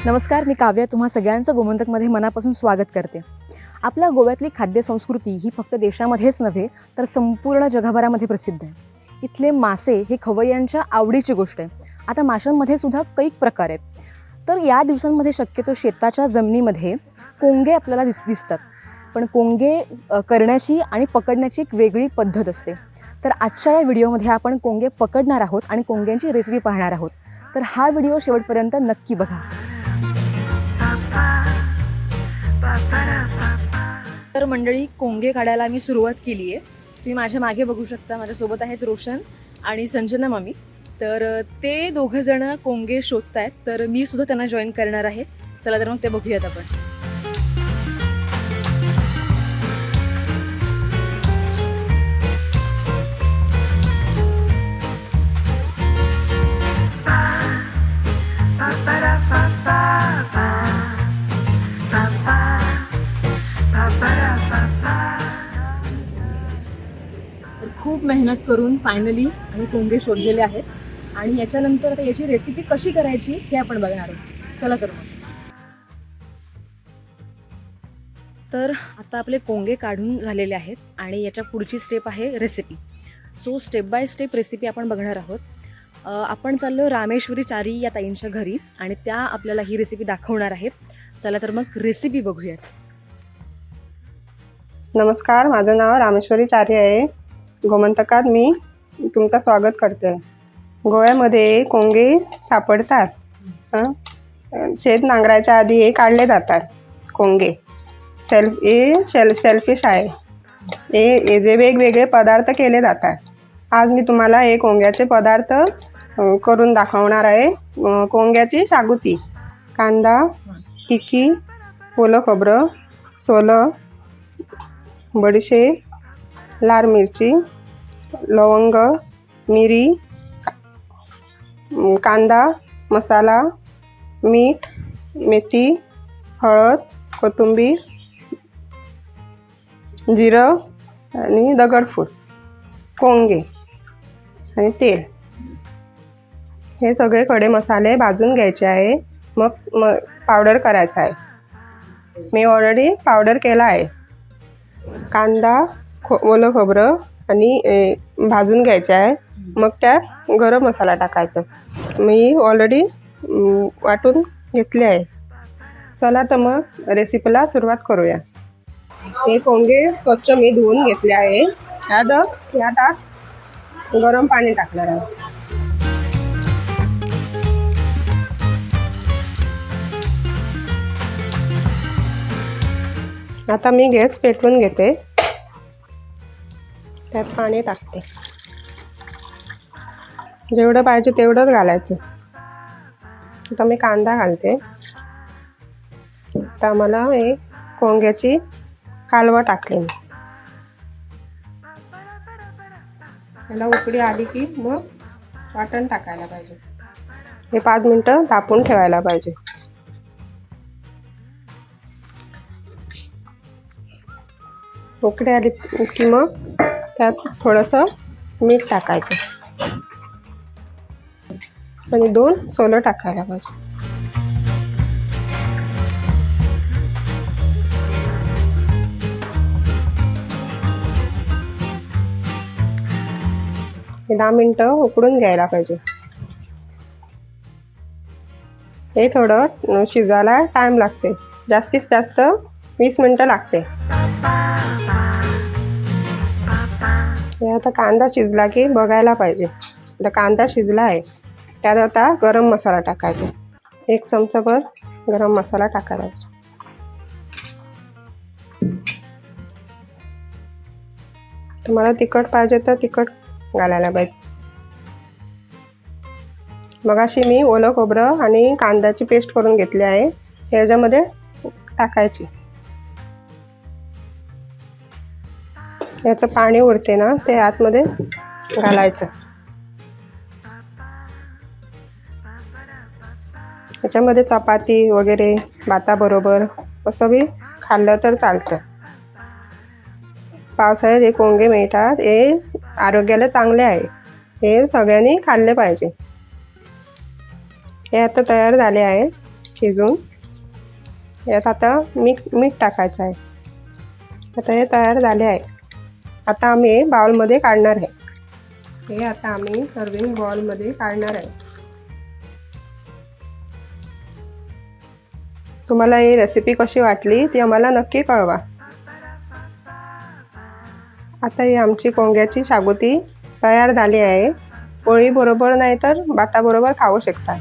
नमस्कार, मी काव्या तुम्हा सगळ्यांचं गोमंतकमध्ये मनापासून स्वागत करते। आपल्या गोव्यातली खाद्य संस्कृती ही फक्त देशामध्येच नव्हे तर संपूर्ण जगभरामध्ये प्रसिद्ध आहे। इथले मासे हे खवय्यांच्या आवडीची गोष्ट आहे। आता माशांमध्ये सुद्धा कैक प्रकार आहेत। तर या दिवसांमध्ये शक्यतो शेताच्या जमिनीमध्ये कोंगे आपल्याला दिसतात। पण कोंगे करण्याची आणि पकडण्याची एक वेगळी पद्धत असते। तर आजच्या या व्हिडिओमध्ये आपण कोंगे पकडणार आहोत आणि कोंग्यांची रेसिपी पाहणार आहोत। तर हा व्हिडिओ शेवटपर्यंत नक्की बघा। तर मंडळी, कोंगे काढायला मी सुरुवात केली आहे। तुम्ही माझ्या मागे बघू शकता, माझ्यासोबत आहेत रोशन आणि संजना मामी। तर ते दोघं जण कोंगे शोधतायत, तर मी सुद्धा त्यांना जॉईन करणार आहे। चला तर मग ते बघूयात आपण। खूप मेहनत करून फायनली आम्ही कोंगे शोधलेले आहेत आणि याच्यानंतर आता याची रेसिपी कशी करायची हे आपण बघणार आहोत। चला तर मग। तर आता आपले कोंगे काढून झालेले आहेत आणि याच्या पुढची स्टेप आहे recipe. So step by step recipe आपण बघणार आहोत। आपण चाललो रामेश्वरी चारी या ताईंच्या घरी आणि त्या आपल्याला ही रेसिपी दाखवणार आहेत। चला तर मग रेसिपी बघूयात। नमस्कार, माझं नाव रामेश्वरी चारी आहे। गोमंतकात मी तुमचं स्वागत करते। गोव्यामध्ये कोंगे सापडतात। शेत नांगरायच्या आधी हे काढले जातात कोंगे। सेल्फिश आहे। हे जे वेगवेगळे पदार्थ केले जातात। आज मी तुम्हाला हे कोंग्याचे पदार्थ करून दाखवणार आहे। कोंग्याची शागुती, कांदा, तिखी, ओलं खोबरं, सोलं, बडीशेप, लाल मिरची, लवंग, मिरी, कांदा मसाला, मीठ, मेथी, हळद, कोथिंबीर, जिरं आणि दगडफूल, कोंगे आणि तेल। हे सगळे खडे मसाले भाजून घ्यायचे आहे। मग पावडर करायचा आहे। मी ऑलरेडी पावडर केला आहे। कांदा, ओलं खोबरं आणि भाजून घ्यायचे आहे। मग त्यात गरम मसाला टाकायचा। मी ऑलरेडी वाटून घेतले आहे। चला तर मग रेसिपीला सुरुवात करूया। हे कोंगे स्वच्छ मी धुवून घेतले आहे। यात गरम पाणी टाकणार आहे। आता मी गॅस पेटवून घेते। त्यात पाणी टाकते। जेवढं पाहिजे तेवढंच घालायचं। आता मी कांदा घालते। आता मला हे कोंग्याची कालवं टाकली। त्याला उकळी आली की मग वाटण टाकायला पाहिजे। हे 5 मिनिटं तापून ठेवायला पाहिजे। उकळी आली की मग त्यात थोडंसं मीठ टाकायचं आणि 2 सोलं टाकायला पाहिजे। हे 10 मिनिटं उकडून घ्यायला पाहिजे। हे थोडं शिजायला टाइम लागते। जास्तीत जास्त 20 मिनिटं लागते। हे आता कांदा शिजला की बघायला पाहिजे। आता कांदा शिजला आहे। त्यात आता गरम मसाला टाकायचा। 1 चमचाभर गरम मसाला टाकायला पाहिजे। तुम्हाला तिखट पाहिजे तर तिखट घालायला पाहिजे। मगाशी मी ओलं खोबरं आणि कांद्याची पेस्ट करून घेतली आहे। ह्याच्यामध्ये टाकायची। याचं पाणी उरते ना, ते आतमध्ये घालायचं। याच्यामध्ये चपाती वगैरे भाताबरोबर असं बी खाल्लं तर चालतं। पावसाळ्यात हे कोंगे मिळतात। हे आरोग्याला चांगले आहे। हे सगळ्यांनी खाल्ले पाहिजे। हे आता तयार झाले आहे। शिजून. यात आता मीठ टाकायचं आहे. आता हे तयार झाले आहे. आता आम्ही हे बाउलमध्ये काढणार आहे. हे आता आम्ही सर्विंग बाउलमध्ये काढणार आहे. तुम्हाला ही रेसिपी कशी वाटली ती आम्हाला नक्की कळवा. आता ही आमची कोंग्याची शागुती तयार झाली आहे. पोळी बरोबर नाही तर भाताबरोबर खाऊ शकता.